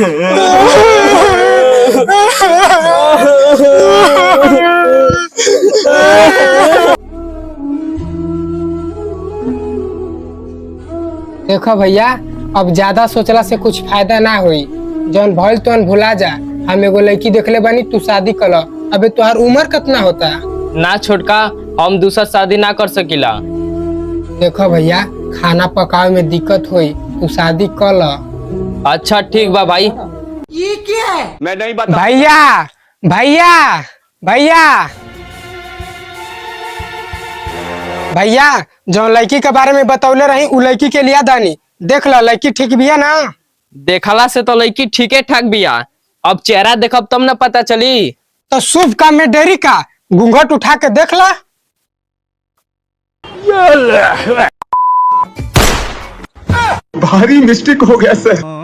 देखो भैया, अब ज्यादा सोचला से कुछ फायदा ना हुई। जौन भइल तौन भुला जा। हम एगो लड़की देखले बानी, तू शादी कर। अबे तुहार उम्र कितना होता? ना छोटका, हम दूसरा शादी ना कर सकीला। देखो भैया, खाना पकावे में दिक्कत हुई, तू शादी कर ल। अच्छा ठीक बा भाई। ये क्या है? मैं नहीं बता। भैया भैया भैया भैया, जो लड़की के बारे में बतौले रही उ लड़की के लिया दानी। देख ला, लड़की ठीक बिया ना? देखला से तो लड़की ठीके ठाक बिया, अब चेहरा देखब तब न पता चली। तो शुभ काम में देरी का, घूंघट उठा के देख ला। भारी मिस्टेक हो गया सर।